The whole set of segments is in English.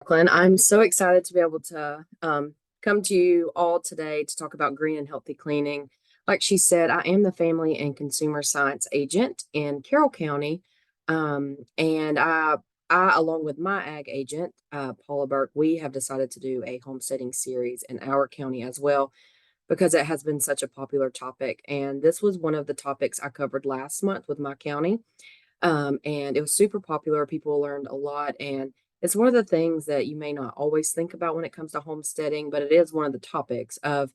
Glenn, I'm so excited to be able to come to you all today to talk about green and healthy cleaning. Like she said, I am the Family and Consumer Science Agent in Carroll County, and I, along with my ag agent, Paula Burke, we have decided to do a homesteading series in our county as well because it has been such a popular topic. And this was one of the topics I covered last month with my county. And it was super popular. People learned a lot. And it's one of the things that you may not always think about when it comes to homesteading, but it is one of the topics of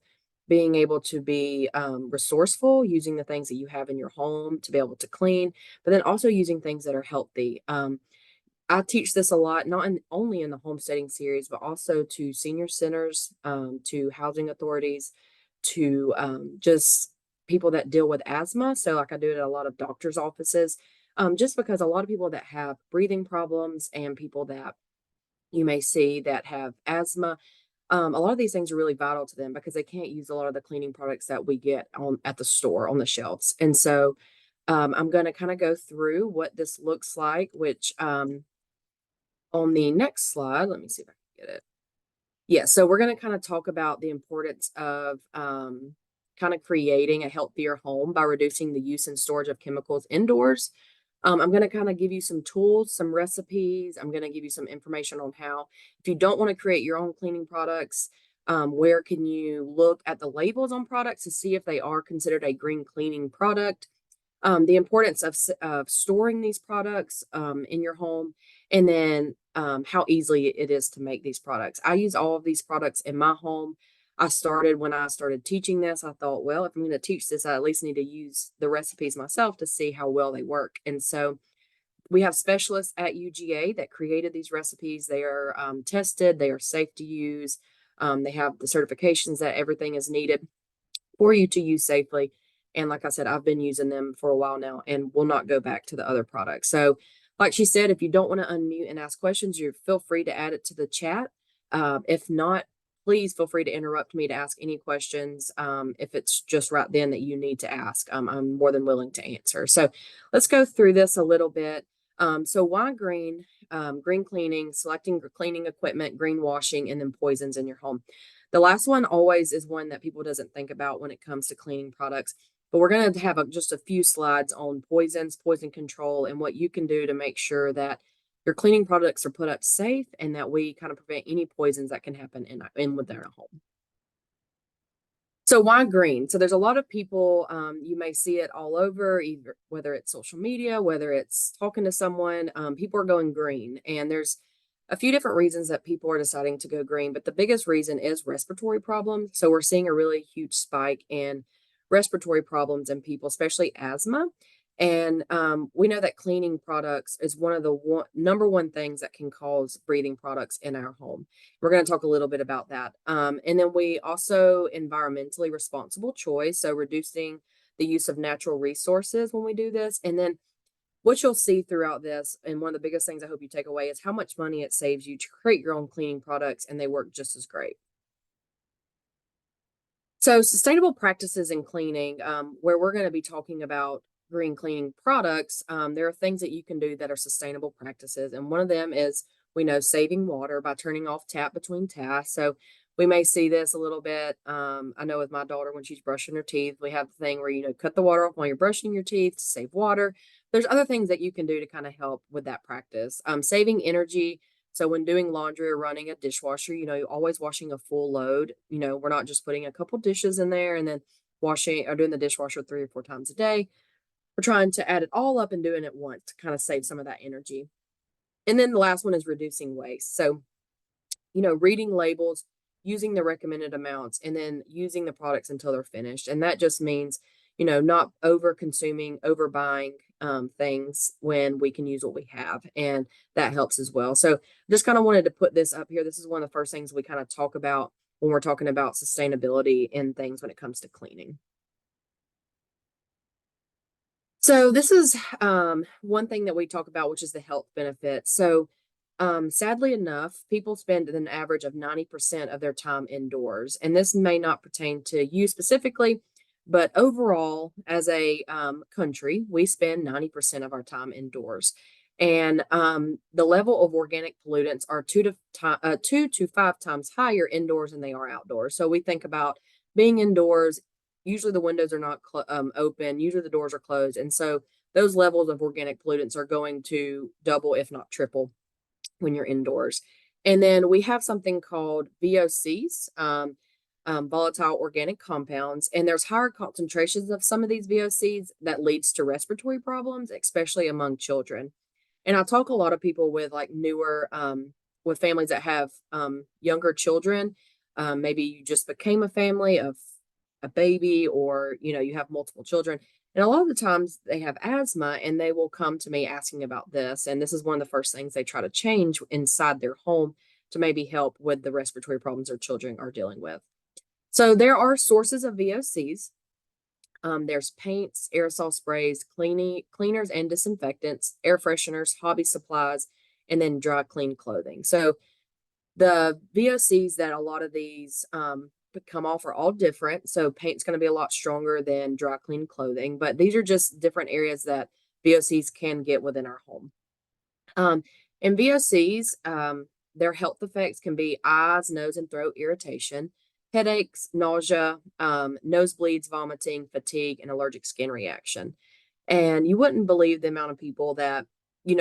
being able to be resourceful, using the things that you have in your home to be able to clean, but then also using things that are healthy. I teach this a lot, only in the homesteading series, but also to senior centers, to housing authorities, to just people that deal with asthma. So, like I do it at a lot of doctors' offices, just because a lot of people that have breathing problems and people that you may see that have asthma, a lot of these things are really vital to them because they can't use a lot of the cleaning products that we get on at the store on the shelves. And so, I'm going to kind of go through what this looks like, which on the next slide, let me see if I can get it. Yeah, so we're going to kind of talk about the importance of kind of creating a healthier home by reducing the use and storage of chemicals indoors. I'm going to kind of give you some tools, some recipes. I'm going to give you some information on how, if you don't want to create your own cleaning products, where can you look at the labels on products to see if they are considered a green cleaning product, the importance of storing these products in your home, and then how easily it is to make these products. I use all of these products in my home. When I started teaching this, I thought, well, if I'm going to teach this, I at least need to use the recipes myself to see how well they work. And so we have specialists at UGA that created these recipes. They are tested, they are safe to use. They have the certifications that everything is needed for you to use safely. And like I said, I've been using them for a while now and will not go back to the other products. So, like she said, if you don't want to unmute and ask questions, you feel free to add it to the chat. If not, please feel free to interrupt me to ask any questions. If it's just right then that you need to ask, I'm more than willing to answer. So let's go through this a little bit. So why green? Green cleaning, selecting cleaning equipment, greenwashing, and then poisons in your home. The last one always is one that people doesn't think about when it comes to cleaning products. But we're going to have just a few slides on poisons, poison control, and what you can do to make sure that your cleaning products are put up safe and that we kind of prevent any poisons that can happen in within our home. So why green? So there's a lot of people, you may see it all over, either whether it's social media, whether it's talking to someone, people are going green. And there's a few different reasons that people are deciding to go green, but the biggest reason is respiratory problems. So we're seeing a really huge spike in respiratory problems in people, especially asthma. And we know that cleaning products is one of the number one things that can cause breathing products in our home. We're going to talk a little bit about that. And then we also environmentally responsible choice. So reducing the use of natural resources when we do this. And then what you'll see throughout this, and one of the biggest things I hope you take away, is how much money it saves you to create your own cleaning products, and they work just as great. So sustainable practices in cleaning, where we're going to be talking about green cleaning products, there are things that you can do that are sustainable practices. And one of them is, we know, saving water by turning off tap between tasks. So we may see this a little bit. I know with my daughter, when she's brushing her teeth, we have the thing where, cut the water off while you're brushing your teeth to save water. There's other things that you can do to kind of help with that practice. Saving energy. So when doing laundry or running a dishwasher, you're always washing a full load. We're not just putting a couple dishes in there and then washing or doing the dishwasher 3 or 4 times a day. We're trying to add it all up and doing it once to kind of save some of that energy. And then the last one is reducing waste. So, reading labels, using the recommended amounts, and then using the products until they're finished. And that just means, not over consuming, over buying things when we can use what we have. And that helps as well. So just kind of wanted to put this up here. This is one of the first things we kind of talk about when we're talking about sustainability and things when it comes to cleaning. So this is one thing that we talk about, which is the health benefits. So sadly enough, people spend an average of 90% of their time indoors. And this may not pertain to you specifically, but overall, as a country, we spend 90% of our time indoors. And the level of organic pollutants are 2 to 5 times higher indoors than they are outdoors. So we think about being indoors. Usually the windows are not open. Usually the doors are closed. And so those levels of organic pollutants are going to double, if not triple, when you're indoors. And then we have something called VOCs, volatile organic compounds, and there's higher concentrations of some of these VOCs that leads to respiratory problems, especially among children. And I talk a lot of people with like newer, with families that have younger children. Maybe you just became a family of a baby, or you have multiple children. And a lot of the times they have asthma and they will come to me asking about this. And this is one of the first things they try to change inside their home to maybe help with the respiratory problems their children are dealing with. So there are sources of VOCs. There's paints, aerosol sprays, cleaners and disinfectants, air fresheners, hobby supplies, and then dry clean clothing. So the VOCs that a lot of these come off are all different. So paint's going to be a lot stronger than dry clean clothing, but these are just different areas that VOCs can get within our home. And VOCs, their health effects can be eyes, nose, and throat irritation, headaches, nausea, nosebleeds, vomiting, fatigue, and allergic skin reaction. And you wouldn't believe the amount of people that,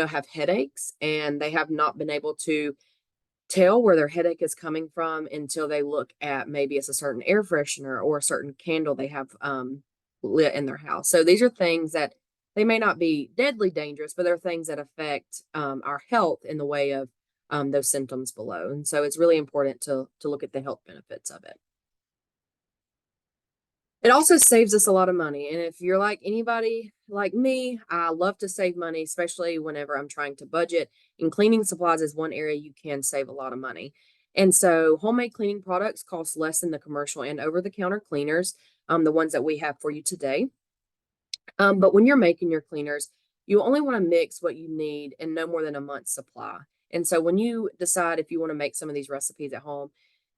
have headaches and they have not been able to tell where their headache is coming from until they look at maybe it's a certain air freshener or a certain candle they have lit in their house. So these are things that they may not be deadly dangerous, but they're things that affect our health in the way of those symptoms below. And so it's really important to look at the health benefits of it. It also saves us a lot of money. And if you're like anybody like me, I love to save money, especially whenever I'm trying to budget. And cleaning supplies is one area you can save a lot of money. And so homemade cleaning products cost less than the commercial and over-the-counter cleaners, the ones that we have for you today. But when you're making your cleaners, you only want to mix what you need and no more than a month's supply. And so when you decide if you want to make some of these recipes at home,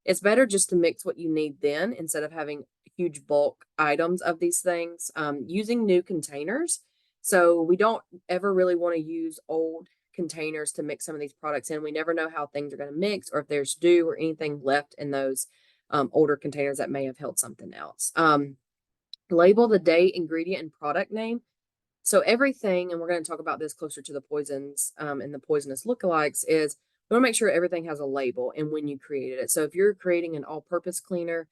it's better just to mix what you need then instead of having huge bulk items of these things. Using new containers. So we don't ever really want to use old containers to mix some of these products in. We never know how things are going to mix or if there's dew or anything left in those older containers that may have held something else. Label the date, ingredient, and product name. So everything, and we're going to talk about this closer to the poisons and the poisonous lookalikes, is we want to make sure everything has a label and when you created it. So if you're creating an all-purpose cleaner,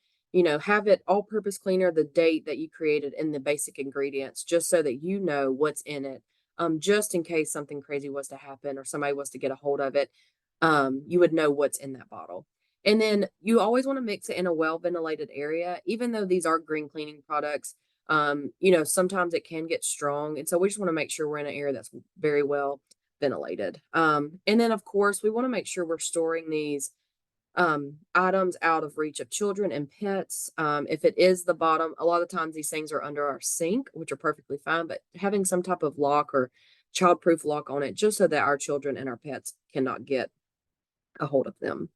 have it all-purpose cleaner, the date that you created, and the basic ingredients, just so that you know what's in it. Just in case something crazy was to happen or somebody was to get a hold of it, you would know what's in that bottle. And then you always want to mix it in a well-ventilated area, even though these are green cleaning products. Sometimes it can get strong. And so we just want to make sure we're in an area that's very well ventilated. And then, of course, we want to make sure we're storing these items out of reach of children and pets. If it is the bottom, a lot of times these things are under our sink, which are perfectly fine, but having some type of lock or childproof lock on it, just so that our children and our pets cannot get a hold of them.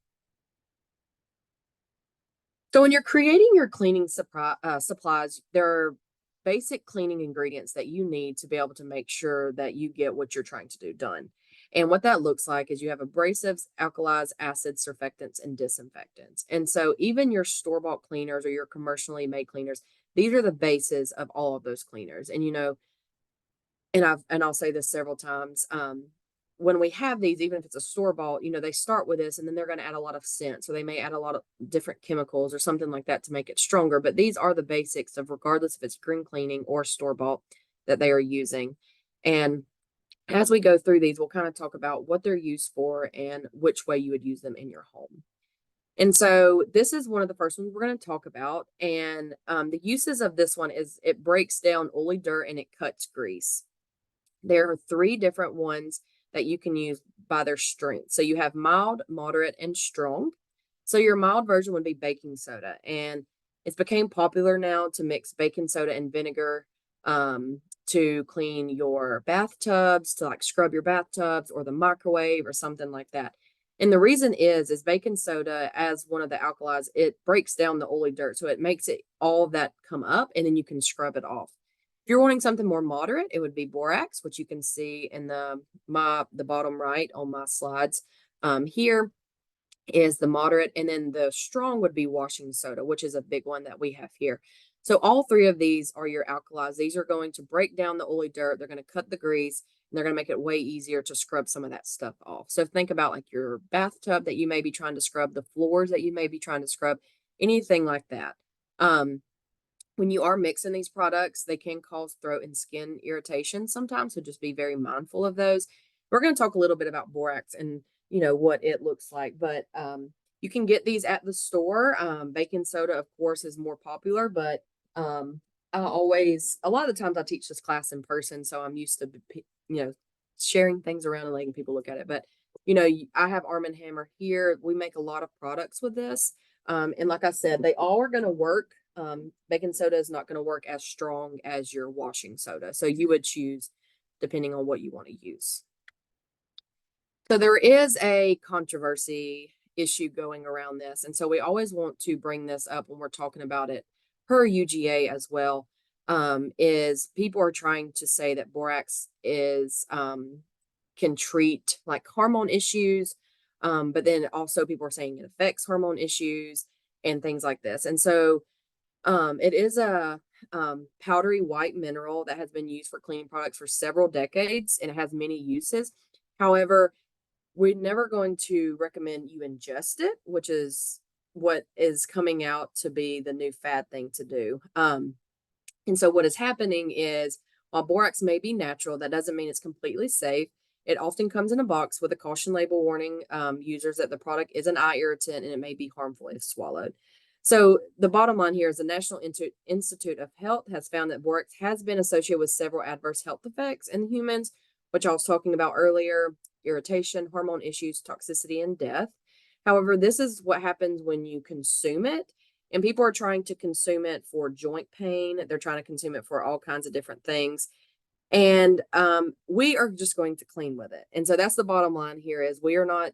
So when you're creating your cleaning supplies, there are basic cleaning ingredients that you need to be able to make sure that you get what you're trying to do done. And what that looks like is you have abrasives, alkalis, acids, surfactants, and disinfectants. And so even your store-bought cleaners or your commercially made cleaners, these are the bases of all of those cleaners. And I'll say this several times. When we have these, even if it's a store-bought, they start with this and then they're going to add a lot of scents, or they may add a lot of different chemicals or something like that to make it stronger. But these are the basics of, regardless if it's green cleaning or store-bought, that they are using. And as we go through these, we'll kind of talk about what they're used for and which way you would use them in your home. And so this is one of the first ones we're going to talk about. And the uses of this one is it breaks down oily dirt and it cuts grease. There are 3 different ones that you can use by their strength. So you have mild, moderate, and strong. So your mild version would be baking soda. And it's became popular now to mix baking soda and vinegar to clean your bathtubs, to like scrub your bathtubs or the microwave or something like that. And the reason is baking soda, as one of the alkalis, it breaks down the oily dirt. So it makes it all that come up and then you can scrub it off. If you're wanting something more moderate, it would be borax, which you can see in the bottom right on my slides. Here is the moderate, and then the strong would be washing soda, which is a big one that we have here. So all three of these are your alkalis. These are going to break down the oily dirt. They're going to cut the grease, and they're going to make it way easier to scrub some of that stuff off. So think about like your bathtub that you may be trying to scrub, the floors that you may be trying to scrub, anything like that. When you are mixing these products, they can cause throat and skin irritation sometimes, so just be very mindful of those. We're going to talk a little bit about borax and what it looks like, but you can get these at the store. Baking soda, of course, is more popular, but a lot of the times I teach this class in person, so I'm used to sharing things around and letting people look at it. But I have Arm & Hammer here. We make a lot of products with this, and like I said, they all are going to work. Baking soda is not going to work as strong as your washing soda. So you would choose depending on what you want to use. So there is a controversy issue going around this. And so we always want to bring this up when we're talking about it per UGA as well, is people are trying to say that borax can treat like hormone issues. But then also people are saying it affects hormone issues and things like this. And so it is a powdery white mineral that has been used for cleaning products for several decades, and it has many uses. However, we're never going to recommend you ingest it, which is what is coming out to be the new fad thing to do. And so what is happening is, while borax may be natural, that doesn't mean it's completely safe. It often comes in a box with a caution label warning users that the product is an eye irritant and it may be harmful if swallowed. So the bottom line here is the National Institute of Health has found that borax has been associated with several adverse health effects in humans, which I was talking about earlier: irritation, hormone issues, toxicity, and death. However, this is what happens when you consume it. And people are trying to consume it for joint pain. They're trying to consume it for all kinds of different things. And we are just going to clean with it. And so that's the bottom line here, is we are not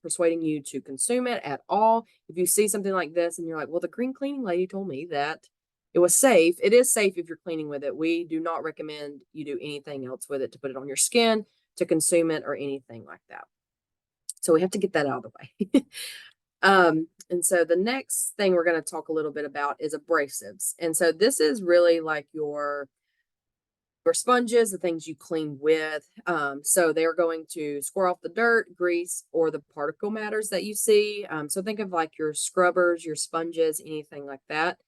persuading you to consume it at all. If you see something like this and you're like, well, the green cleaning lady told me that it was safe. It is safe if you're cleaning with it. We do not recommend you do anything else with it, to put it on your skin, to consume it, or anything like that. So we have to get that out of the way. And so the next thing we're going to talk a little bit about is abrasives. And so this is really like your sponges, the things you clean with. So they're going to score off the dirt, grease, or the particle matters that you see. So think of like your scrubbers, your sponges, anything like that.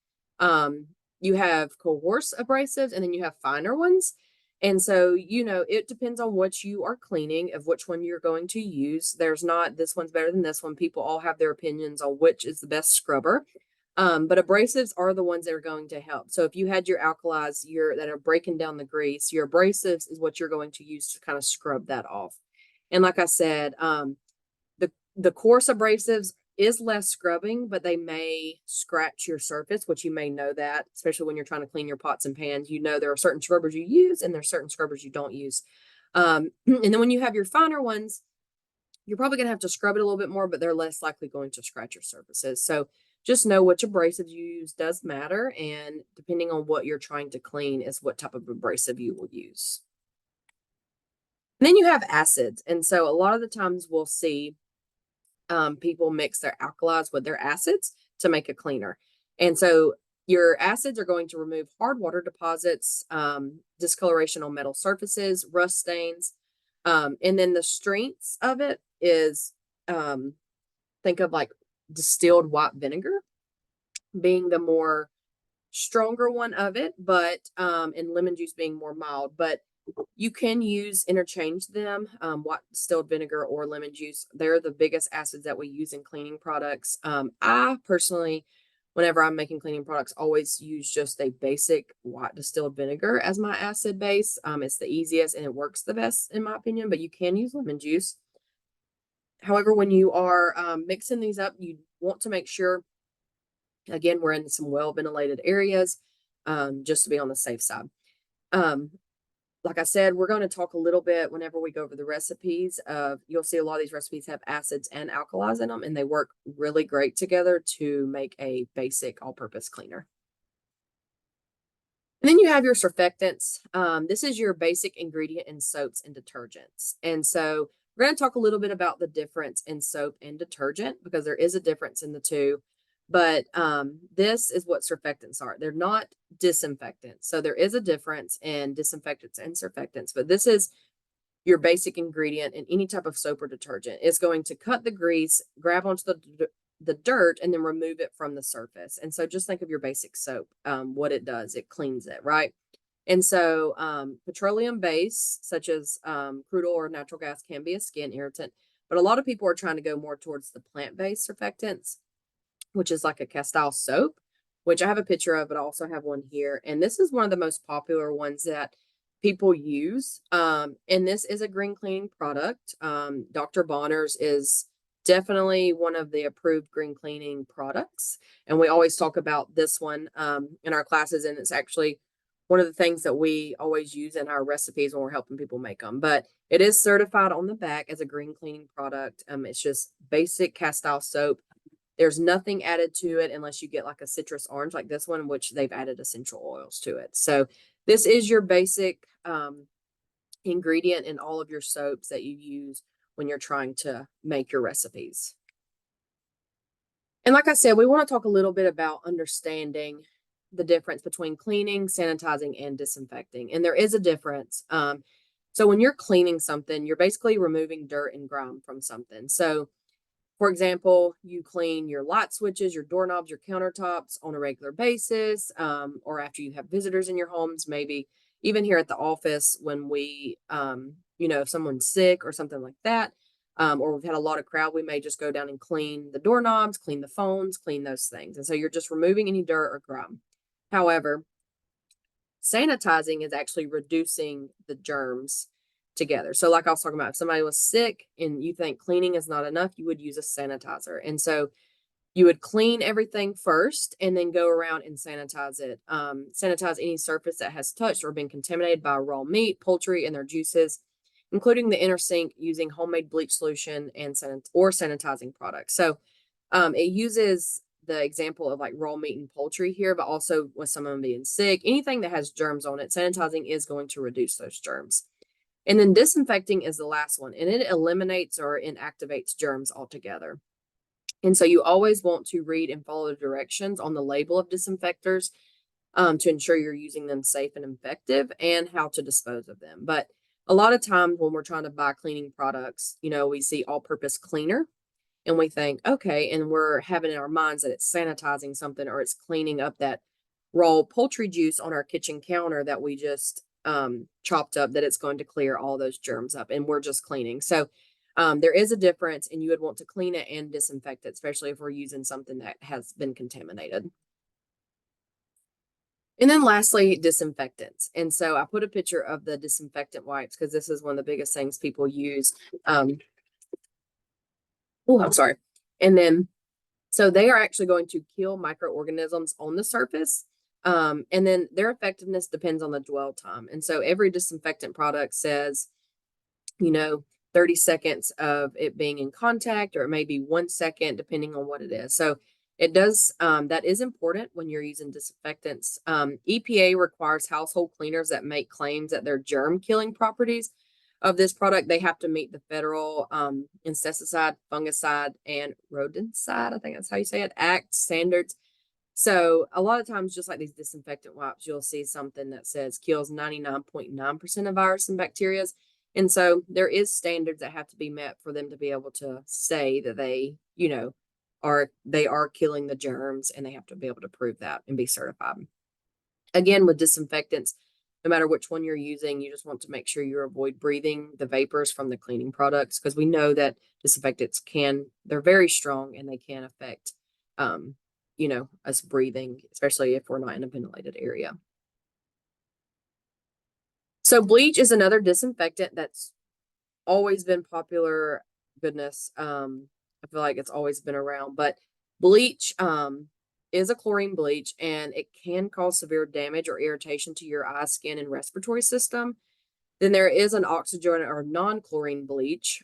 You have coarse abrasives, and then you have finer ones. And so, it depends on what you are cleaning, of which one you're going to use. There's not this one's better than this one. People all have their opinions on which is the best scrubber. But abrasives are the ones that are going to help. So if you had your alkalis that are breaking down the grease, your abrasives is what you're going to use to kind of scrub that off. And like I said, the coarse abrasives is less scrubbing, but they may scratch your surface, which you may know that, especially when you're trying to clean your pots and pans. There are certain scrubbers you use and there's certain scrubbers you don't use. And then when you have your finer ones, you're probably going to have to scrub it a little bit more, but they're less likely going to scratch your surfaces. So just know which abrasives you use does matter, and depending on what you're trying to clean is what type of abrasive you will use. And then you have acids. And so a lot of the times we'll see people mix their alkalis with their acids to make a cleaner. And so your acids are going to remove hard water deposits, discoloration on metal surfaces, rust stains. And then the strengths of it is, think of like distilled white vinegar being the more stronger one of it, but and lemon juice being more mild. But you can interchange them, white distilled vinegar or lemon juice. They're the biggest acids that we use in cleaning products. I personally, whenever I'm making cleaning products, always use just a basic white distilled vinegar as my acid base. It's the easiest and it works the best in my opinion, but you can use lemon juice. However, when you are mixing these up, you want to make sure, again, we're in some well-ventilated areas, just to be on the safe side. Like I said, we're going to talk a little bit whenever we go over the recipes. You'll see a lot of these recipes have acids and alkalis in them, and they work really great together to make a basic all-purpose cleaner. And then you have your surfactants. This is your basic ingredient in soaps and detergents. And so we're going to talk a little bit about the difference in soap and detergent because there is a difference in the two. But this is what surfactants are. They're not disinfectants. So there is a difference in disinfectants and surfactants, but this is your basic ingredient in any type of soap or detergent. It's going to cut the grease, grab onto the dirt, and then remove it from the surface. And so just think of your basic soap. What it does, it cleans it, right? And so petroleum base, such as crude oil or natural gas, can be a skin irritant. But a lot of people are trying to go more towards the plant-based surfactants, which is like a Castile soap, which I have a picture of, but I also have one here. And this is one of the most popular ones that people use. And this is a green cleaning product. Dr. Bonner's is definitely one of the approved green cleaning products. And we always talk about this one in our classes. And it's actually one of the things that we always use in our recipes when we're helping people make them. But it is certified on the back as a green cleaning product. It's just basic Castile soap. There's nothing added to it unless you get like a citrus orange like this one, which they've added essential oils to it. So this is your basic ingredient in all of your soaps that you use when you're trying to make your recipes. And like I said, we want to talk a little bit about understanding the difference between cleaning, sanitizing, and disinfecting. And there is a difference. So when you're cleaning something, you're basically removing dirt and grime from something. So for example, you clean your light switches, your doorknobs, your countertops on a regular basis, or after you have visitors in your homes, maybe even here at the office when we, if someone's sick or something like that, or we've had a lot of crowd, we may just go down and clean the doorknobs, clean the phones, clean those things. And so you're just removing any dirt or grime. However, sanitizing is actually reducing the germs together. So like I was talking about, if somebody was sick and you think cleaning is not enough, you would use a sanitizer. And so you would clean everything first and then go around and sanitize it. Sanitize any surface that has touched or been contaminated by raw meat, poultry, and their juices, including the inner sink, using homemade bleach solution and sanitizing products. So it uses the example of like raw meat and poultry here, but also with someone being sick, anything that has germs on it, sanitizing is going to reduce those germs. And then disinfecting is the last one, and it eliminates or inactivates germs altogether. And so you always want to read and follow the directions on the label of disinfectors to ensure you're using them safe and effective and how to dispose of them. But a lot of times when we're trying to buy cleaning products, we see all-purpose cleaner and we think, okay, and we're having in our minds that it's sanitizing something or it's cleaning up that raw poultry juice on our kitchen counter that we just chopped up, that it's going to clear all those germs up, and we're just cleaning. So there is a difference, and you would want to clean it and disinfect it, especially if we're using something that has been contaminated. And then lastly, disinfectants. And so I put a picture of the disinfectant wipes because this is one of the biggest things people use. I'm sorry. And then, so they are actually going to kill microorganisms on the surface. And then their effectiveness depends on the dwell time. And so every disinfectant product says, 30 seconds of it being in contact, or it may be 1 second, depending on what it is. So it does, that is important when you're using disinfectants. EPA requires household cleaners that make claims that their germ killing properties of this product, they have to meet the federal insecticide, fungicide, and rodenticide, I think that's how you say it, Act standards. So a lot of times, just like these disinfectant wipes, you'll see something that says kills 99.9% of virus and bacteria. And so there is standards that have to be met for them to be able to say that they, are killing the germs, and they have to be able to prove that and be certified. Again, with disinfectants, no matter which one you're using, you just want to make sure you avoid breathing the vapors from the cleaning products, because we know that disinfectants they're very strong and they can affect, us breathing, especially if we're not in a ventilated area. So bleach is another disinfectant that's always been popular. Goodness, I feel like it's always been around, but bleach is a chlorine bleach, and it can cause severe damage or irritation to your eye, skin, and respiratory system. Then there is an oxygen or non-chlorine bleach,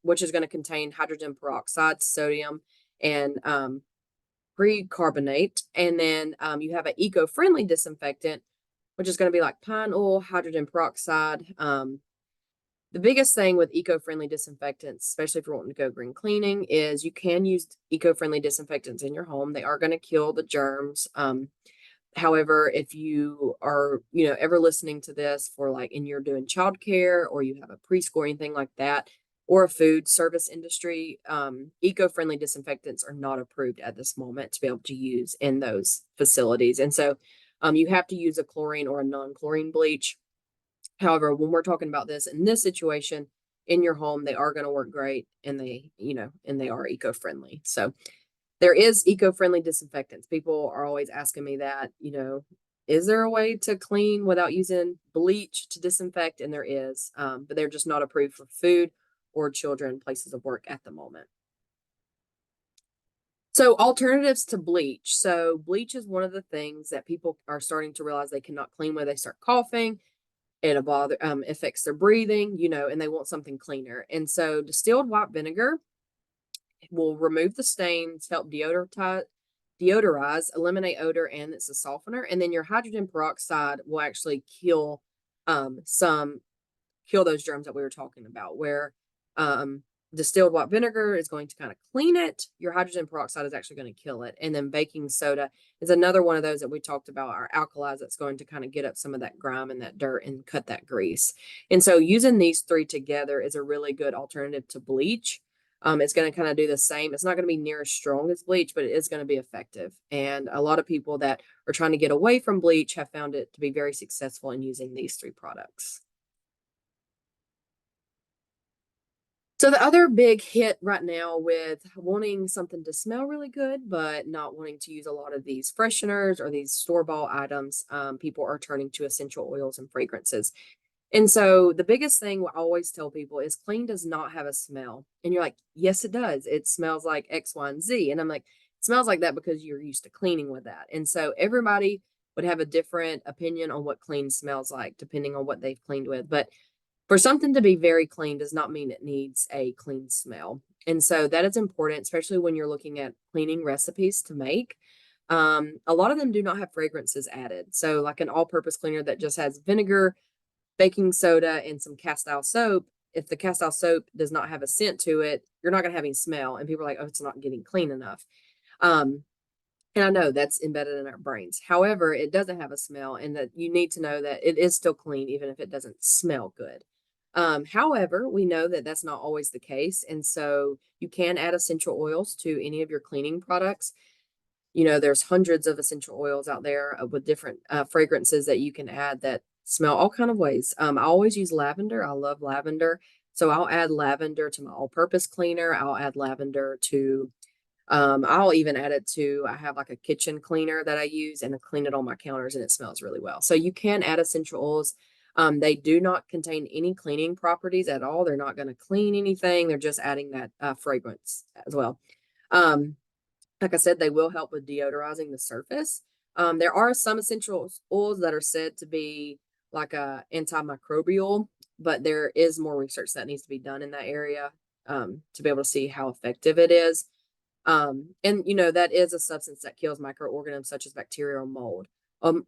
which is going to contain hydrogen peroxide, sodium, and precarbonate. And then you have an eco-friendly disinfectant, which is going to be like pine oil, hydrogen peroxide. The biggest thing with eco-friendly disinfectants, especially if you're wanting to go green cleaning, is you can use eco-friendly disinfectants in your home. They are going to kill the germs. However, if you are, ever listening to this for like, and you're doing childcare or you have a preschool or anything like that, or a food service industry, eco-friendly disinfectants are not approved at this moment to be able to use in those facilities. And so you have to use a chlorine or a non-chlorine bleach. However, when we're talking about this in this situation in your home, they are going to work great, and they are eco-friendly. So there is eco-friendly disinfectants. People are always asking me that, is there a way to clean without using bleach to disinfect? And there is, but they're just not approved for food or children places of work at the moment. So alternatives to bleach. So bleach is one of the things that people are starting to realize they cannot clean with. They start coughing. It affects their breathing, and they want something cleaner. And so distilled white vinegar will remove the stains, help deodorize, eliminate odor, and it's a softener. And then your hydrogen peroxide will actually kill those germs that we were talking about, where distilled white vinegar is going to kind of clean it. Your hydrogen peroxide is actually going to kill it. And then baking soda is another one of those that we talked about, our alkalis, that's going to kind of get up some of that grime and that dirt and cut that grease. And so using these three together is a really good alternative to bleach. It's going to kind of do the same. It's not going to be near as strong as bleach, but it is going to be effective. And a lot of people that are trying to get away from bleach have found it to be very successful in using these three products. So the other big hit right now with wanting something to smell really good, but not wanting to use a lot of these fresheners or these store-bought items, people are turning to essential oils and fragrances. And so the biggest thing I always tell people is clean does not have a smell. And you're like, yes, it does. It smells like X, Y, and Z. And I'm like, it smells like that because you're used to cleaning with that. And so everybody would have a different opinion on what clean smells like, depending on what they've cleaned with. But for something to be very clean does not mean it needs a clean smell. And so that is important, especially when you're looking at cleaning recipes to make. A lot of them do not have fragrances added. So like an all-purpose cleaner that just has vinegar, baking soda, and some cast-iron soap. If the cast-iron soap does not have a scent to it, you're not going to have any smell. And people are like, oh, it's not getting clean enough. And I know that's embedded in our brains. However, it doesn't have a smell, and that you need to know that it is still clean, even if it doesn't smell good. However, we know that that's not always the case. And so you can add essential oils to any of your cleaning products. There's hundreds of essential oils out there with different fragrances that you can add that smell all kind of ways. I always use lavender. I love lavender. So I'll add lavender to my all-purpose cleaner. I'll add lavender to, I'll even add it to, I have like a kitchen cleaner that I use and I clean it on my counters, and it smells really well. So you can add essential oils. They do not contain any cleaning properties at all. They're not going to clean anything. They're just adding that fragrance as well. Like I said, they will help with deodorizing the surface. There are some essential oils that are said to be like a antimicrobial, but there is more research that needs to be done in that area to be able to see how effective it is. And that is a substance that kills microorganisms such as bacteria or mold,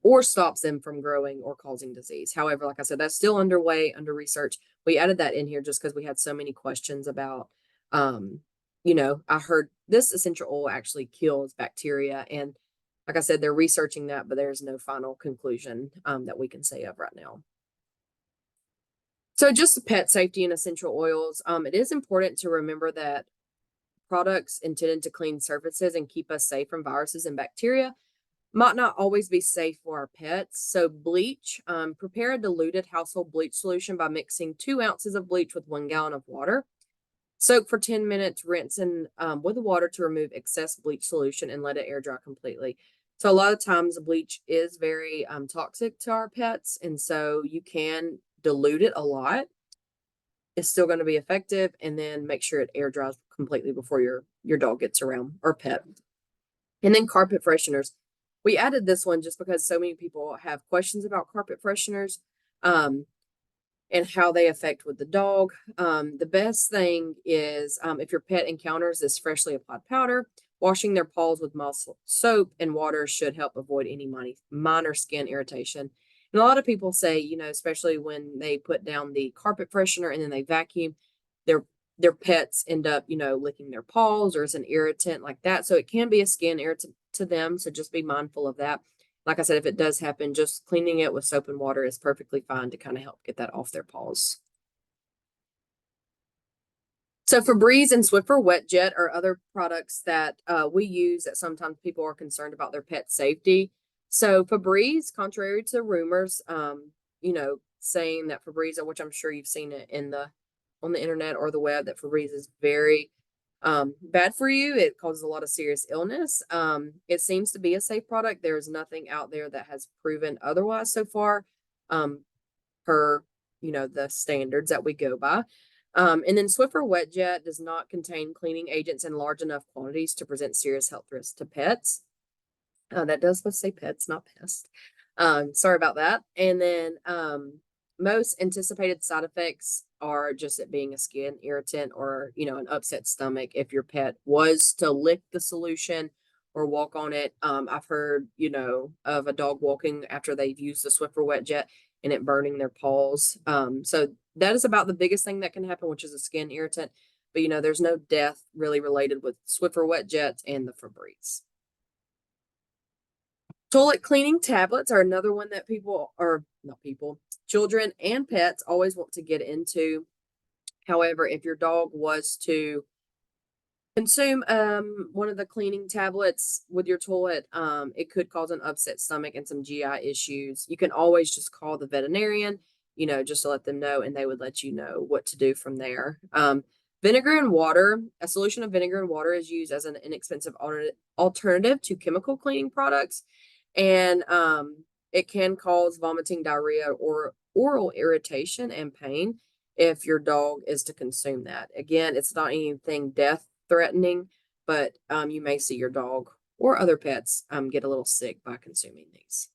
or stops them from growing or causing disease. However, like I said, that's still under research. We added that in here just because we had so many questions about, I heard this essential oil actually kills bacteria. And like I said, they're researching that, but there's no final conclusion that we can say of right now. So just pet safety and essential oils. It is important to remember that products intended to clean surfaces and keep us safe from viruses and bacteria might not always be safe for our pets. So bleach, prepare a diluted household bleach solution by mixing 2 ounces of bleach with 1 gallon of water. Soak for 10 minutes, rinse in with the water to remove excess bleach solution and let it air dry completely. So a lot of times the bleach is very toxic to our pets. And so you can dilute it a lot. It's still going to be effective, and then make sure it air dries completely before your dog gets around, or pet. And then carpet fresheners. We added this one just because so many people have questions about carpet fresheners and how they affect with the dog. The best thing is if your pet encounters this freshly applied powder, washing their paws with mild soap and water should help avoid any minor skin irritation. And And a lot of people say, especially when they put down the carpet freshener and then they vacuum, their their pets end up, licking their paws or as an irritant like that. So it can be a skin irritant to them. So just be mindful of that. Like I said, if it does happen, just cleaning it with soap and water is perfectly fine to kind of help get that off their paws. So Febreze and Swiffer Wet Jet are other products that we use that sometimes people are concerned about their pet safety. So Febreze, contrary to rumors, saying that Febreze, which I'm sure you've seen it on the internet or the web, that Febreze is very bad for you. It causes a lot of serious illness. It seems to be a safe product. There's nothing out there that has proven otherwise so far, per the standards that we go by. And then Swiffer Wet Jet does not contain cleaning agents in large enough quantities to present serious health risks to pets. That does supposed to say pets, not pests. Sorry about that. And then most anticipated side effects are just it being a skin irritant or, an upset stomach if your pet was to lick the solution or walk on it. I've heard, of a dog walking after they've used the Swiffer Wet Jet and it burning their paws. So that is about the biggest thing that can happen, which is a skin irritant. But, there's no death really related with Swiffer Wet Jets and the Febreze. Toilet cleaning tablets are another one that children and pets always want to get into. However, if your dog was to consume one of the cleaning tablets with your toilet, it could cause an upset stomach and some GI issues. You can always just call the veterinarian, just to let them know, and they would let you know what to do from there. Vinegar and water, a solution of vinegar and water is used as an inexpensive alternative to chemical cleaning products. And it can cause vomiting, diarrhea, or oral irritation and pain if your dog is to consume that. Again, it's not anything death threatening, but you may see your dog or other pets get a little sick by consuming these.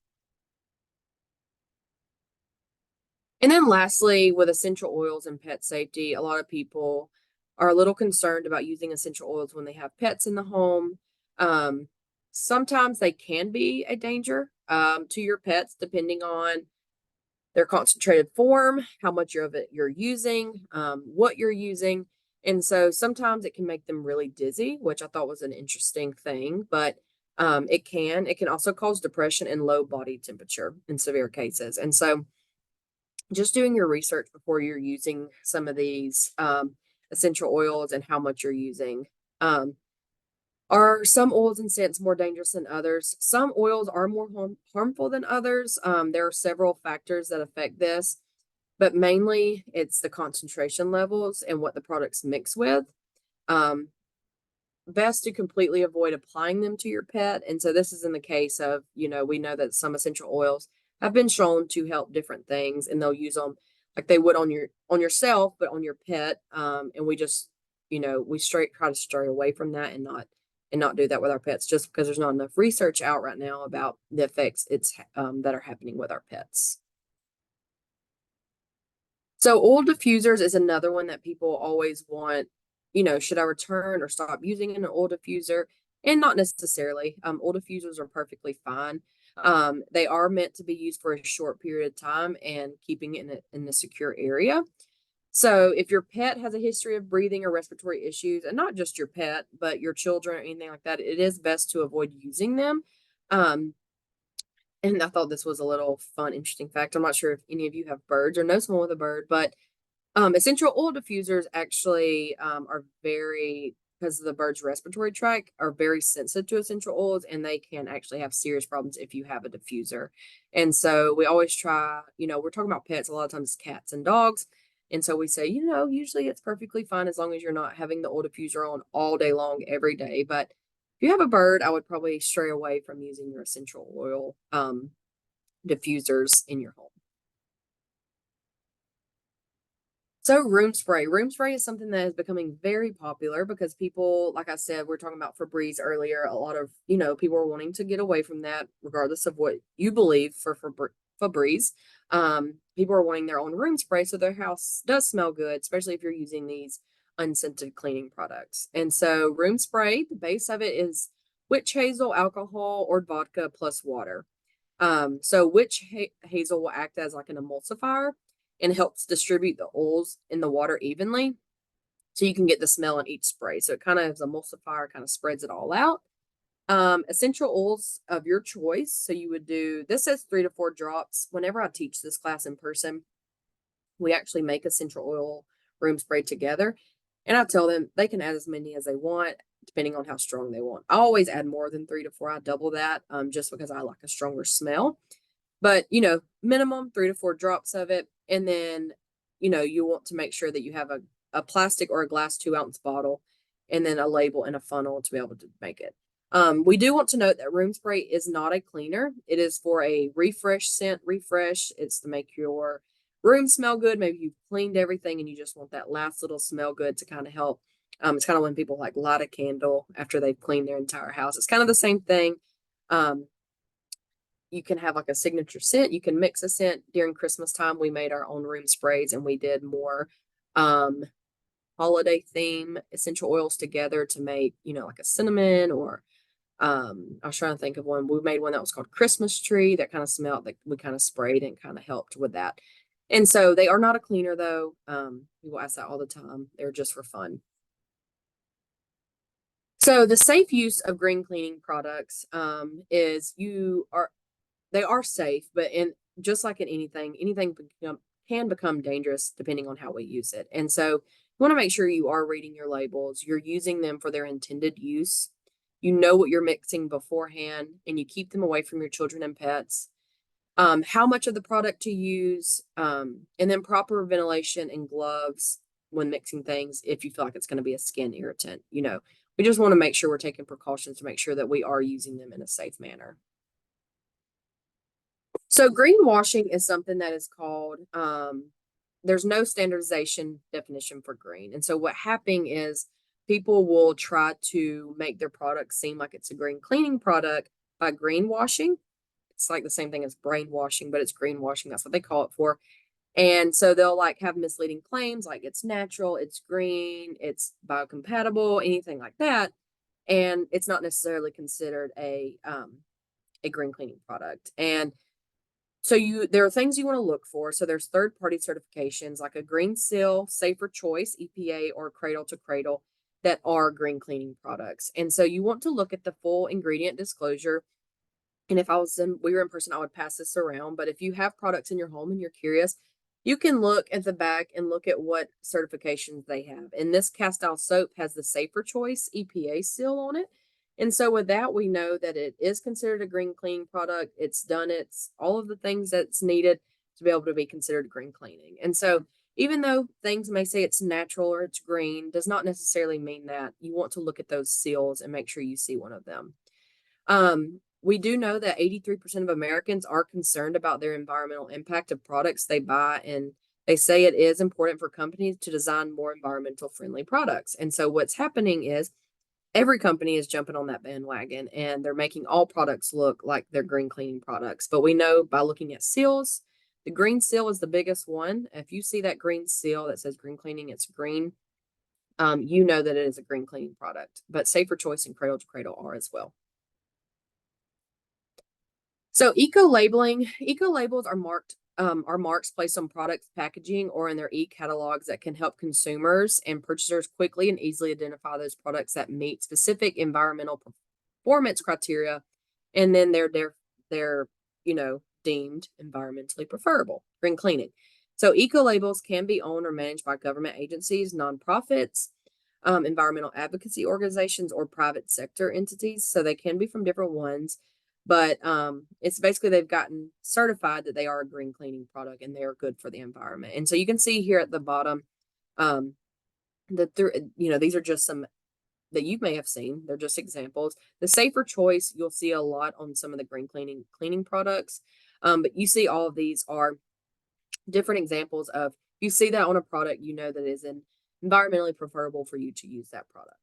And then lastly, with essential oils and pet safety, a lot of people are a little concerned about using essential oils when they have pets in the home. Sometimes they can be a danger to your pets, depending on their concentrated form, how much of it you're using, what you're using. And so sometimes it can make them really dizzy, which I thought was an interesting thing, but it can also cause depression and low body temperature in severe cases. And so just doing your research before you're using some of these essential oils and how much you're using. Are some oils and scents more dangerous than others? Some oils are more harmful than others. There are several factors that affect this, but mainly it's the concentration levels and what the products mix with. Best to completely avoid applying them to your pet. And so this is in the case of, we know that some essential oils have been shown to help different things, and they'll use them like they would on yourself, but on your pet. And we just, we try to stray away from that and not do that with our pets, just because there's not enough research out right now about the effects that are happening with our pets. So oil diffusers is another one that people always want, should I return or stop using an oil diffuser? And not necessarily. Oil diffusers are perfectly fine. They are meant to be used for a short period of time and keeping it in a secure area. So if your pet has a history of breathing or respiratory issues, and not just your pet, but your children or anything like that, it is best to avoid using them. And I thought this was a little fun, interesting fact. I'm not sure if any of you have birds or know someone with a bird, but essential oil diffusers actually are very, because of the bird's respiratory tract, are very sensitive to essential oils, and they can actually have serious problems if you have a diffuser. And so we always try, we're talking about pets, a lot of times cats and dogs. And so we say, usually it's perfectly fine as long as you're not having the oil diffuser on all day long, every day. But if you have a bird, I would probably stray away from using your essential oil diffusers in your home. So room spray. Room spray is something that is becoming very popular because people, like I said, we're talking about Febreze earlier. A lot of, people are wanting to get away from that, regardless of what you believe for Febreze. People are wanting their own room spray so their house does smell good, especially if you're using these unscented cleaning products. And so room spray, the base of it is witch hazel, alcohol, or vodka plus water. So witch hazel will act as like an emulsifier and helps distribute the oils in the water evenly. So you can get the smell in each spray. So it kind of is an emulsifier, kind of spreads it all out. Essential oils of your choice. So you would do, this says 3 to 4 drops. Whenever I teach this class in person, we actually make essential oil room spray together. And I tell them they can add as many as they want, depending on how strong they want. I always add more than 3 to 4. I double that just because I like a stronger smell. But, minimum 3 to 4 drops of it. And then, you want to make sure that you have a plastic or a glass 2-ounce bottle and then a label and a funnel to be able to make it. We do want to note that room spray is not a cleaner. It is for a refresh scent refresh. It's to make your room smell good. Maybe you've cleaned everything and you just want that last little smell good to kind of help. It's kind of when people like light a candle after they've cleaned their entire house. It's kind of the same thing. You can have like a signature scent. You can mix a scent. During Christmas time, we made our own room sprays and we did more holiday theme essential oils together to make, like a cinnamon or I was trying to think of one. We made one that was called Christmas tree that kind of smelled that we kind of sprayed and kind of helped with that. And so they are not a cleaner though. People ask that all the time. They're just for fun. So the safe use of green cleaning products is they are safe, but just like in anything can become dangerous depending on how we use it. And so you want to make sure you are reading your labels, you're using them for their intended use. You know what you're mixing beforehand, and you keep them away from your children and pets. How much of the product to use, and then proper ventilation and gloves when mixing things if you feel like it's going to be a skin irritant. We just want to make sure we're taking precautions to make sure that we are using them in a safe manner. So greenwashing is something that is called, there's no standardization definition for green. And so what happening is people will try to make their product seem like it's a green cleaning product by greenwashing. It's like the same thing as brainwashing, but it's greenwashing. That's what they call it for. And so they'll like have misleading claims like it's natural, it's green, it's biocompatible, anything like that. And it's not necessarily considered a green cleaning product. And so there are things you want to look for. So there's third-party certifications like a Green Seal, Safer Choice, EPA, or Cradle to Cradle that are green cleaning products. And so you want to look at the full ingredient disclosure. And if we were in person, I would pass this around. But if you have products in your home and you're curious, you can look at the back and look at what certifications they have. And this cast iron soap has the Safer Choice EPA seal on it. And so with that, we know that it is considered a green cleaning product. It's all of the things that's needed to be able to be considered green cleaning. And so even though things may say it's natural or it's green, does not necessarily mean that. You want to look at those seals and make sure you see one of them. We do know that 83% of Americans are concerned about their environmental impact of products they buy, and they say it is important for companies to design more environmental friendly products. And so what's happening is every company is jumping on that bandwagon and they're making all products look like they're green cleaning products. But we know by looking at seals, the green seal is the biggest one. If you see that green seal that says green cleaning, it's green. You know that it is a green cleaning product, but Safer Choice and Cradle to Cradle are as well. So eco labels are marks placed on products packaging or in their e-catalogs that can help consumers and purchasers quickly and easily identify those products that meet specific environmental performance criteria, and then they're deemed environmentally preferable, green cleaning. So eco labels can be owned or managed by government agencies, nonprofits, environmental advocacy organizations, or private sector entities. So they can be from different ones. But it's basically they've gotten certified that they are a green cleaning product and they are good for the environment. And so you can see here at the bottom these are just some that you may have seen. They're just examples. The Safer Choice, you'll see a lot on some of the green cleaning products. But you see all of these are different examples of, you see that on a product, you know that it is environmentally preferable for you to use that product.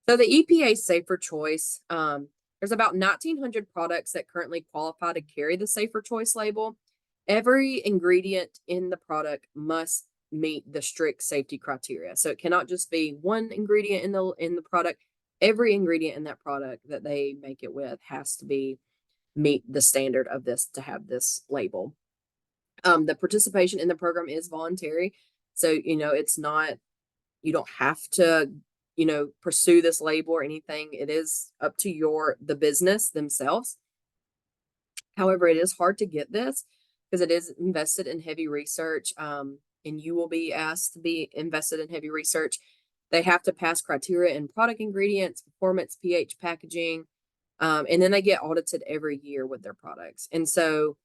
So the EPA Safer Choice, there's about 1,900 products that currently qualify to carry the Safer Choice label. Every ingredient in the product must meet the strict safety criteria. So it cannot just be one ingredient in the product. every ingredient in that product that they make it with has to be meet the standard of this to have this label. The participation in the program is voluntary. So, it's not, you don't have to, pursue this label or anything. It is up to the business themselves. However, it is hard to get this because it is invested in heavy research. And you will be asked to be invested in heavy research. They have to pass criteria in product ingredients, performance, pH, packaging, and then they get audited every year with their products. And so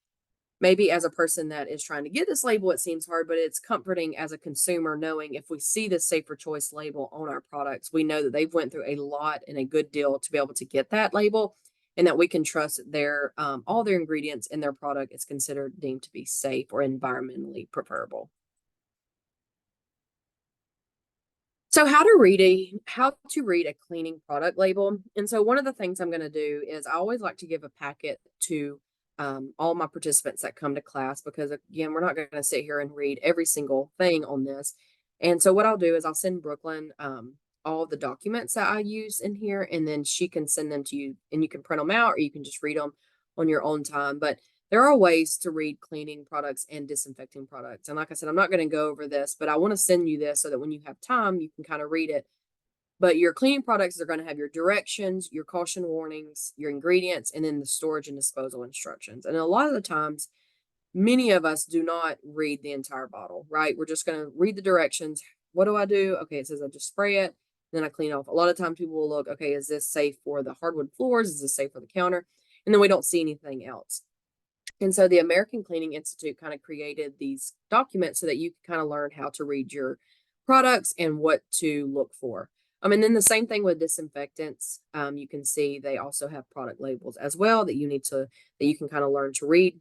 maybe as a person that is trying to get this label, it seems hard, but it's comforting as a consumer knowing if we see the safer choice label on our products, we know that they've went through a lot and a good deal to be able to get that label, and that we can trust their all their ingredients in their product is considered deemed to be safe or environmentally preferable. So how to read a cleaning product label. And so one of the things I'm going to do is I always like to give a packet to all my participants that come to class, because again, we're not going to sit here and read every single thing on this. And so what I'll do is I'll send Brooklyn all the documents that I use in here, and then she can send them to you, and you can print them out or you can just read them on your own time. But there are ways to read cleaning products and disinfecting products. And like I said, I'm not going to go over this, but I want to send you this so that when you have time, you can kind of read it. But your cleaning products are going to have your directions, your caution warnings, your ingredients, and then the storage and disposal instructions. And a lot of the times, many of us do not read the entire bottle, right? We're just going to read the directions. What do I do? Okay, it says I just spray it, then I clean off. A lot of times people will look, okay, is this safe for the hardwood floors? Is this safe for the counter? And then we don't see anything else. And so the American Cleaning Institute kind of created these documents so that you can kind of learn how to read your products and what to look for. And then the same thing with disinfectants. You can see they also have product labels as well that you can kind of learn to read.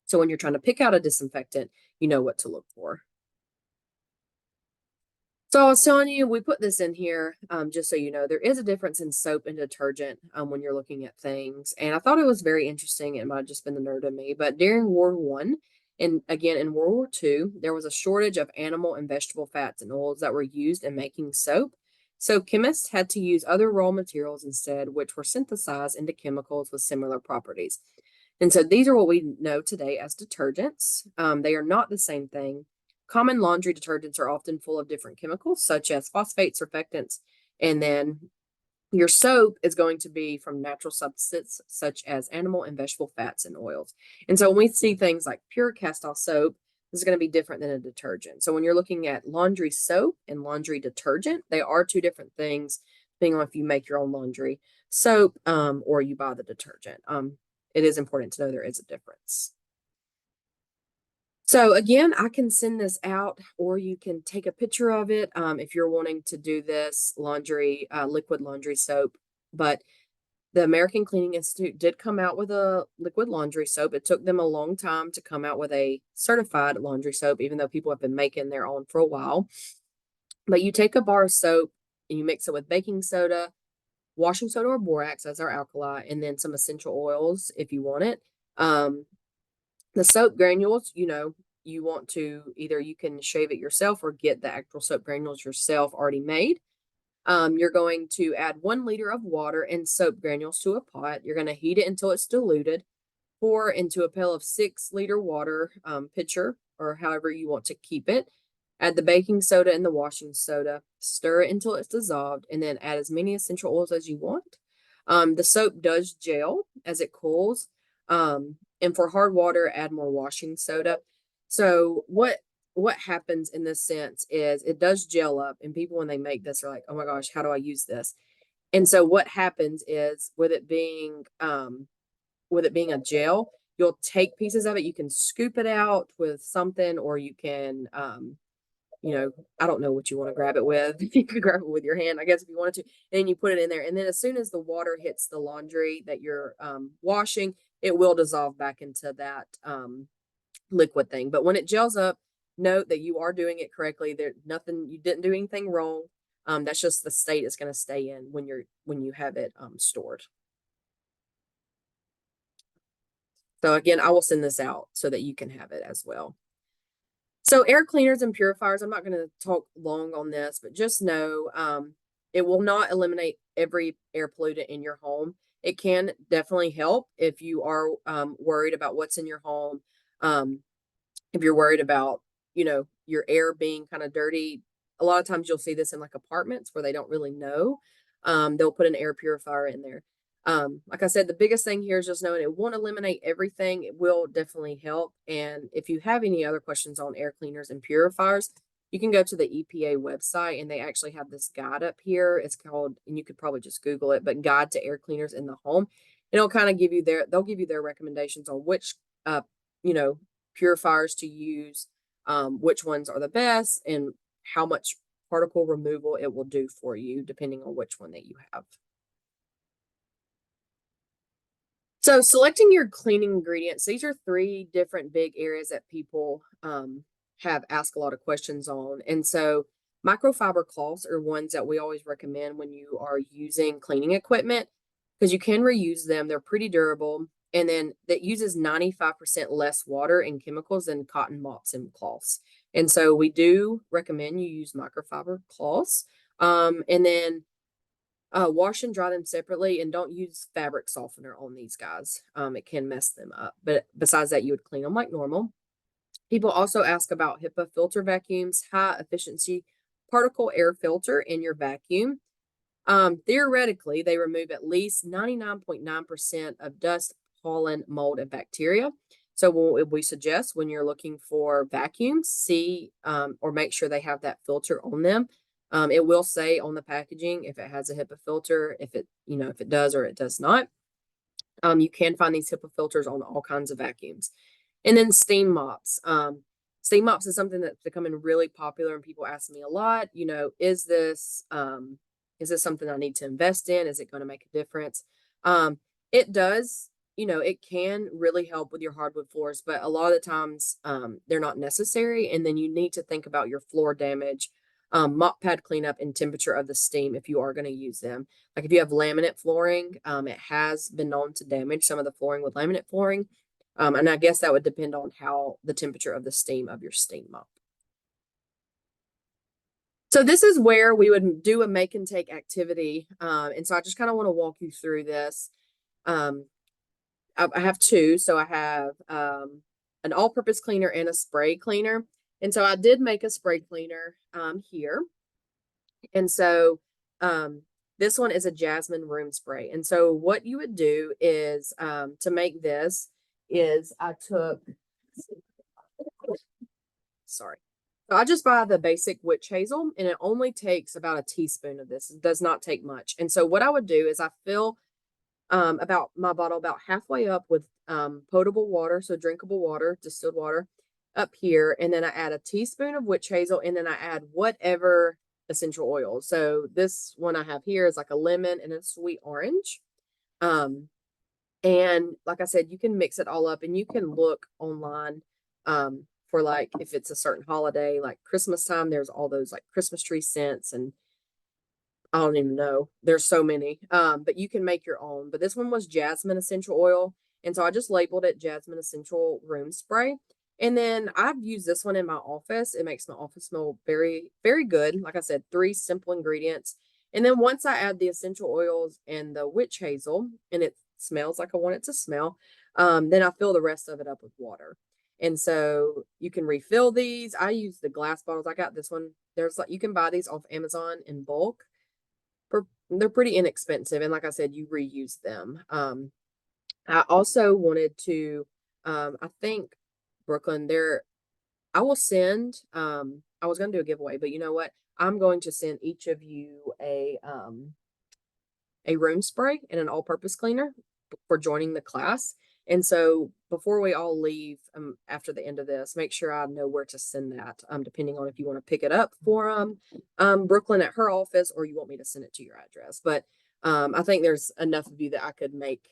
So when you're trying to pick out a disinfectant, you know what to look for. So I was telling you, we put this in here just so you know, there is a difference in soap and detergent when you're looking at things. And I thought it was very interesting. It might have just been the nerd in me, but during World War I, and again in World War II, there was a shortage of animal and vegetable fats and oils that were used in making soap. So chemists had to use other raw materials instead, which were synthesized into chemicals with similar properties. And so these are what we know today as detergents. They are not the same thing. Common laundry detergents are often full of different chemicals, such as phosphates, surfactants, and then your soap is going to be from natural substances such as animal and vegetable fats and oils. And so when we see things like pure cast off soap, this is going to be different than a detergent. So when you're looking at laundry soap and laundry detergent, they are two different things, depending on if you make your own laundry soap or you buy the detergent. It is important to know there is a difference. So again, I can send this out, or you can take a picture of it if you're wanting to do this liquid laundry soap. But the American Cleaning Institute did come out with a liquid laundry soap. It took them a long time to come out with a certified laundry soap, even though people have been making their own for a while. But you take a bar of soap and you mix it with baking soda, washing soda or borax as our alkali, and then some essential oils if you want it. The soap granules, you want to either you can shave it yourself or get the actual soap granules yourself already made. You're going to add 1 liter of water and soap granules to a pot. You're going to heat it until it's diluted. Pour into a pail of 6-liter water pitcher, or however you want to keep it. Add the baking soda and the washing soda. Stir it until it's dissolved, and then add as many essential oils as you want. The soap does gel as it cools. And for hard water, add more washing soda. So what happens in this sense is it does gel up, and people when they make this are like, oh my gosh, how do I use this? And so what happens is with it being a gel, you'll take pieces of it. You can scoop it out with something, or you can I don't know what you want to grab it with. You could grab it with your hand, I guess, if you wanted to. And then you put it in there. And then as soon as the water hits the laundry that you're washing, it will dissolve back into that liquid thing. But when it gels up, note that you are doing it correctly. You didn't do anything wrong. That's just the state it's going to stay in when you have it stored. So again, I will send this out so that you can have it as well. So air cleaners and purifiers, I'm not going to talk long on this, but just know it will not eliminate every air pollutant in your home. It can definitely help if you are worried about what's in your home. Um, if you're worried about, your air being kind of dirty, a lot of times you'll see this in like apartments where they don't really know. They'll put an air purifier in there. Like I said, the biggest thing here is just knowing it won't eliminate everything. It will definitely help. And if you have any other questions on air cleaners and purifiers, you can go to the EPA website and they actually have this guide up here. It's called, and you could probably just Google it, but Guide to Air Cleaners in the Home. And it'll kind of give you they'll give you their recommendations on which, you know, purifiers to use, which ones are the best, and how much particle removal it will do for you, depending on which one that you have. So selecting your cleaning ingredients, these are 3 different big areas that people have asked a lot of questions on. And so microfiber cloths are ones that we always recommend when you are using cleaning equipment because you can reuse them. They're pretty durable. And then that uses 95% less water and chemicals than cotton mops and cloths. And so we do recommend you use microfiber cloths. And then wash and dry them separately, and don't use fabric softener on these guys. It can mess them up. But besides that, you would clean them like normal. People also ask about HEPA filter vacuums, high efficiency particle air filter in your vacuum. Theoretically, they remove at least 99.9% of dust, pollen, mold, and bacteria. So what we suggest when you're looking for vacuums, see or make sure they have that filter on them. It will say on the packaging if it has a HEPA filter, if it does or it does not. You can find these HEPA filters on all kinds of vacuums. And then steam mops. Steam mops is something that's becoming really popular, and people ask me a lot, is this something I need to invest in? Is it going to make a difference? It does, it can really help with your hardwood floors, but a lot of the times they're not necessary. And then you need to think about your floor damage, mop pad cleanup, and temperature of the steam if you are going to use them. Like if you have laminate flooring, it has been known to damage some of the flooring with laminate flooring. And I guess that would depend on how the temperature of the steam of your steam mop. So this is where we would do a make and take activity. And so I just kind of want to walk you through this. I have 2. So I have an all-purpose cleaner and a spray cleaner. And so I did make a spray cleaner here. And so this one is a jasmine room spray. And so what you would do is to make this is I took, sorry. So I just buy the basic witch hazel, and it only takes about a teaspoon of this. It does not take much. And so what I would do is I fill about my bottle about halfway up with potable water, so drinkable water, distilled water up here. And then I add a teaspoon of witch hazel, and then I add whatever essential oil. So this one I have here is like a lemon and a sweet orange. And like I said, you can mix it all up, and you can look online for like if it's a certain holiday, like Christmas time, there's all those like Christmas tree scents, and I don't even know. There's so many. But you can make your own. But this one was jasmine essential oil. And so I just labeled it jasmine essential room spray. And then I've used this one in my office. It makes my office smell very, very good. Like I said, 3 simple ingredients. And then once I add the essential oils and the witch hazel, and it smells like I want it to smell, then I fill the rest of it up with water. And so you can refill these. I use the glass bottles. I got this one. There's like, you can buy these off Amazon in bulk. They're pretty inexpensive. And like I said, you reuse them. I also wanted to, I think Brooklyn, I will send, I was going to do a giveaway, but you know what? I'm going to send each of you a room spray and an all-purpose cleaner for joining the class. And so before we all leave after the end of this, make sure I know where to send that, depending on if you want to pick it up for Brooklyn at her office, or you want me to send it to your address. But I think there's enough of you that I could make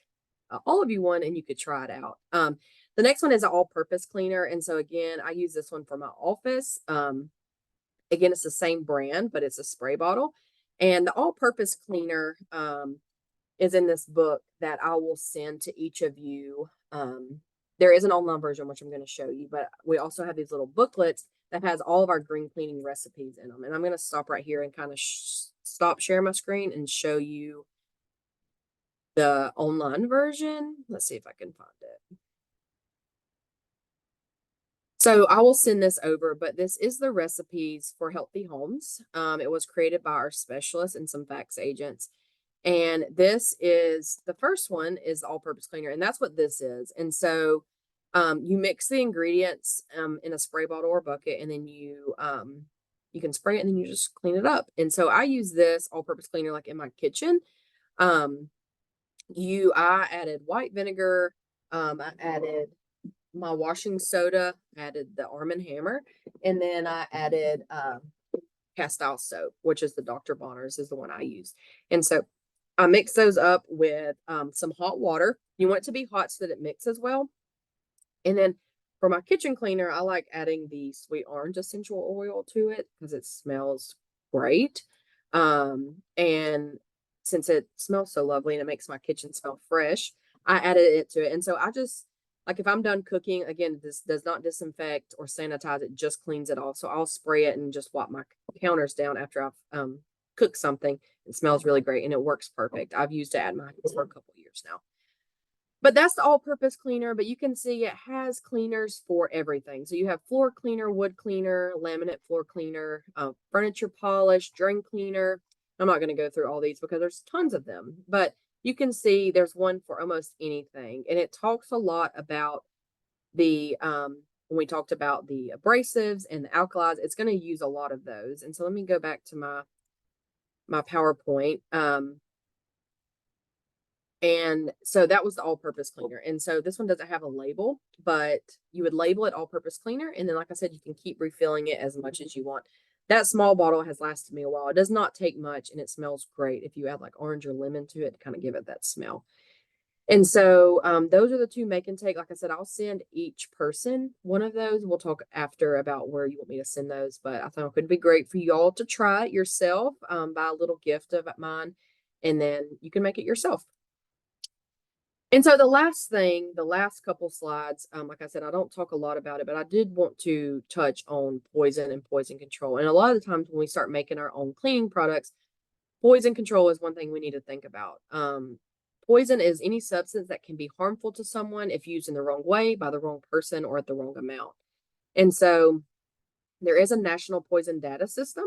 all of you one, and you could try it out. The next one is an all-purpose cleaner. And so again, I use this one for my office. Again, it's the same brand, but it's a spray bottle. And the all-purpose cleaner is in this book that I will send to each of you. There is an online version, which I'm going to show you, but we also have these little booklets that has all of our green cleaning recipes in them. And I'm going to stop right here and kind of stop sharing my screen and show you the online version. Let's see if I can find it. So I will send this over, but this is the recipes for healthy homes. It was created by our specialists and some fax agents. And this is the first one is the all-purpose cleaner, and that's what this is. And so you mix the ingredients in a spray bottle or bucket, and then you can spray it and then you just clean it up. And so I use this all-purpose cleaner like in my kitchen. I added white vinegar, I added my washing soda, added the Arm & Hammer, and then I added castile soap, which is the Dr. Bonner's is the one I use. And so I mix those up with some hot water. You want it to be hot so that it mixes well. And then for my kitchen cleaner, I like adding the sweet orange essential oil to it because it smells great. And since it smells so lovely and it makes my kitchen smell fresh, I added it to it. And so I just, like if I'm done cooking, again, this does not disinfect or sanitize, it just cleans it off. So I'll spray it and just wipe my counters down after I've cooked something. It smells really great and it works perfect. I've used it at my house for a couple years now. But that's the all-purpose cleaner, but you can see it has cleaners for everything. So you have floor cleaner, wood cleaner, laminate floor cleaner, furniture polish, drain cleaner. I'm not going to go through all these because there's tons of them, but you can see there's one for almost anything. And it talks a lot about the, when we talked about the abrasives and the alkalis, it's going to use a lot of those. And so let me go back to my PowerPoint. And so that was the all-purpose cleaner. And so this one doesn't have a label, but you would label it all-purpose cleaner. And then, like I said, you can keep refilling it as much as you want. That small bottle has lasted me a while. It does not take much and it smells great. If you add like orange or lemon to it, to kind of give it that smell. And so those are the two make and take. Like I said, I'll send each person one of those. We'll talk after about where you want me to send those. But I thought it would be great for you all to try it yourself, buy a little gift of mine, and then you can make it yourself. And so the last thing, the last couple slides, like I said, I don't talk a lot about it, but I did want to touch on poison and poison control. And a lot of the times when we start making our own cleaning products, poison control is one thing we need to think about. Poison is any substance that can be harmful to someone if used in the wrong way, by the wrong person, or at the wrong amount. And so there is a national poison data system.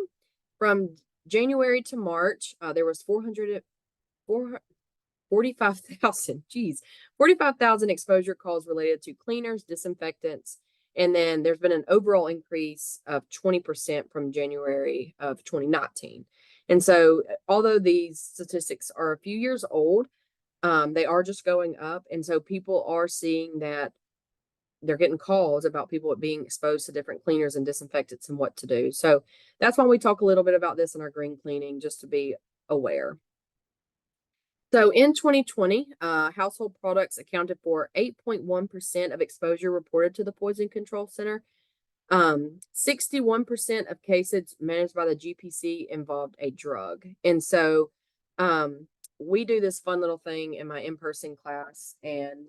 From January to March, there was 45,000 exposure calls related to cleaners, disinfectants, and then there's been an overall increase of 20% from January of 2019. And so although these statistics are a few years old, they are just going up. And so people are seeing that they're getting calls about people being exposed to different cleaners and disinfectants and what to do. So that's why we talk a little bit about this in our green cleaning, just to be aware. So in 2020, household products accounted for 8.1% of exposure reported to the Poison Control Center. 61% of cases managed by the GPC involved a drug. And so we do this fun little thing in my in-person class, and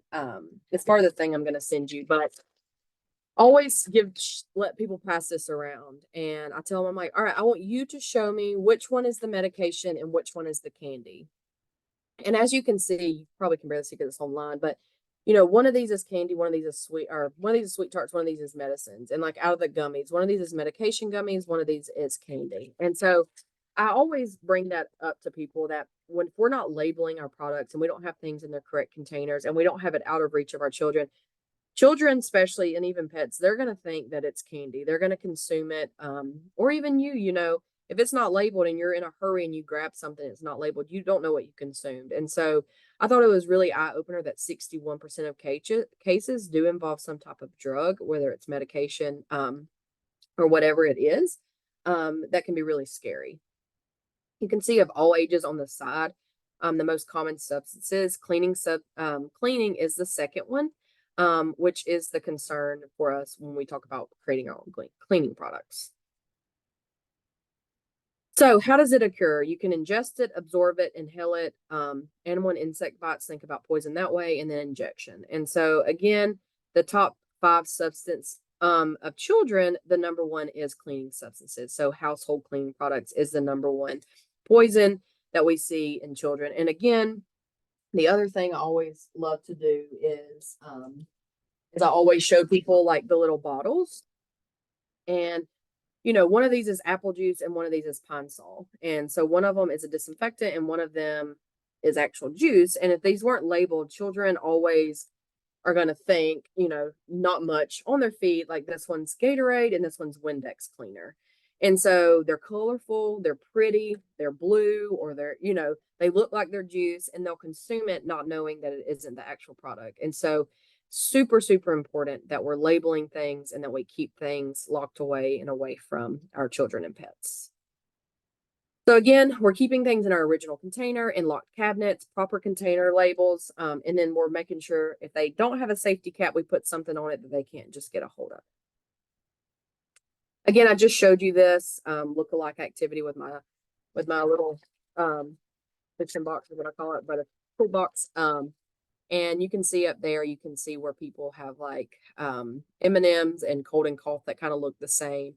it's part of the thing I'm going to send you, but always let people pass this around. And I tell them, I'm like, all right, I want you to show me which one is the medication and which one is the candy. And as you can see, you probably can barely see because it's online, but you know, one of these is candy, one of these is sweet, or one of these is sweet tarts, one of these is medicines. And like out of the gummies, one of these is medication gummies, one of these is candy. And so I always bring that up to people that when we're not labeling our products and we don't have things in their correct containers and we don't have it out of reach of our children, especially, and even pets, they're going to think that it's candy. They're going to consume it. Or even you know, if it's not labeled and you're in a hurry and you grab something that's not labeled, you don't know what you consumed. And so I thought it was really eye-opener that 61% of cases do involve some type of drug, whether it's medication or whatever it is, that can be really scary. You can see of all ages on the side, the most common substances. Cleaning is the second one, which is the concern for us when we talk about creating our own cleaning products. So how does it occur? You can ingest it, absorb it, inhale it. Animal and insect bites, think about poison that way, and then injection. And so again, the top 5 substance of children, the number one is cleaning substances. So household cleaning products is the number one. poison that we see in children. And again, the other thing I always love to do is I always show people like the little bottles. And one of these is apple juice and one of these is Pine Sol. And so one of them is a disinfectant and one of them is actual juice. And if these weren't labeled, children always are going to think, not much on their feet. Like this one's Gatorade and this one's Windex cleaner. And so they're colorful, they're pretty, they're blue, or they look like they're juice, and they'll consume it not knowing that it isn't the actual product. And so super, super important that we're labeling things and that we keep things locked away and away from our children and pets. So again, we're keeping things in our original container, in locked cabinets, proper container labels, and then we're making sure if they don't have a safety cap, we put something on it that they can't just get a hold of. Again, I just showed you this look-alike activity with my little fiction box is what I call it, but a toolbox. And you can see up there, you can see where people have like M&Ms and cold and cough that kind of look the same.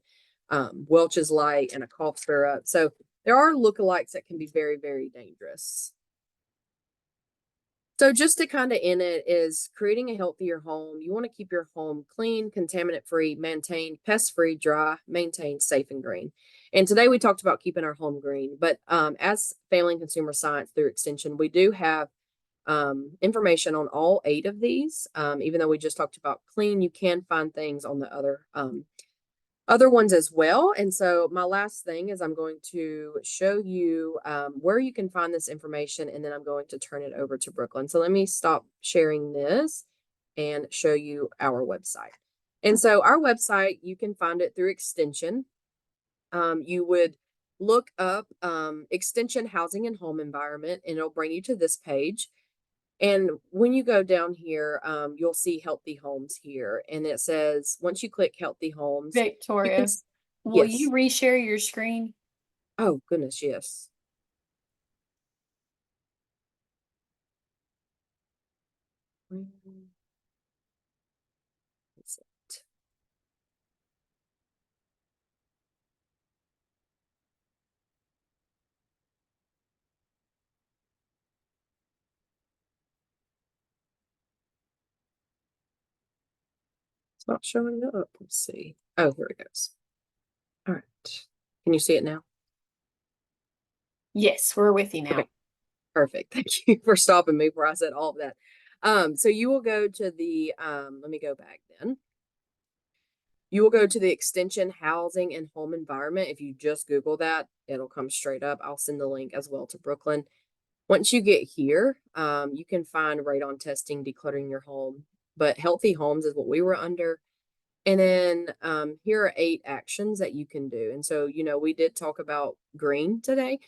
Welch's Light and a cough syrup. So there are lookalikes that can be very, very dangerous. So just to kind of end it is creating a healthier home. You want to keep your home clean, contaminant-free, maintained, pest-free, dry, maintained, safe, and green. And today we talked about keeping our home green. But as Family and Consumer Science through Extension, we do have information on all 8 of these. Even though we just talked about clean, you can find things on the other ones as well. And so my last thing is I'm going to show you where you can find this information, and then I'm going to turn it over to Brooklyn. So let me stop sharing this and show you our website. And so our website, you can find it through Extension. You would look up Extension Housing and Home Environment, and it'll bring you to this page. And when you go down here, you'll see Healthy Homes here. And it says, once you click Healthy Homes. Victoria, will you reshare your screen? Oh, goodness, yes. That's it. It's not showing up. Let's see. Oh, here it goes. All right. Can you see it now? Yes, we're with you now. Okay. Perfect. Thank you for stopping me before I said all of that. So you will go to the, let me go back then. You will go to the Extension Housing and Home Environment. If you just Google that, it'll come straight up. I'll send the link as well to Brooklyn. Once you get here, you can find radon testing, decluttering your home. But Healthy Homes is what we were under. And then here are 8 actions that you can do. And so, we did talk about green today,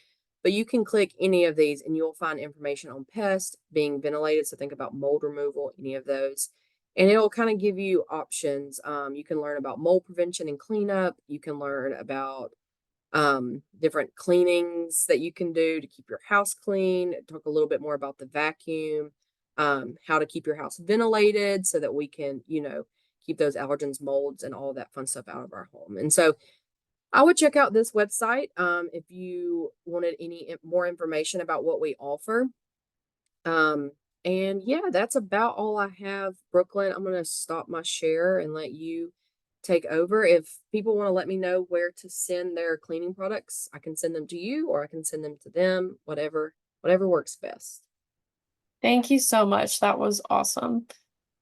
but you can click any of these and you'll find information on pests being ventilated. So think about mold removal, any of those. And it'll kind of give you options. You can learn about mold prevention and cleanup. You can learn about different cleanings that you can do to keep your house clean. Talk a little bit more about the vacuum, how to keep your house ventilated so that we can, keep those allergens, molds, and all that fun stuff out of our home. And so I would check out this website if you wanted any more information about what we offer. And yeah, that's about all I have, Brooklyn. I'm going to stop my share and let you take over. If people want to let me know where to send their cleaning products, I can send them to you or I can send them to them, whatever works best. Thank you so much. That was awesome.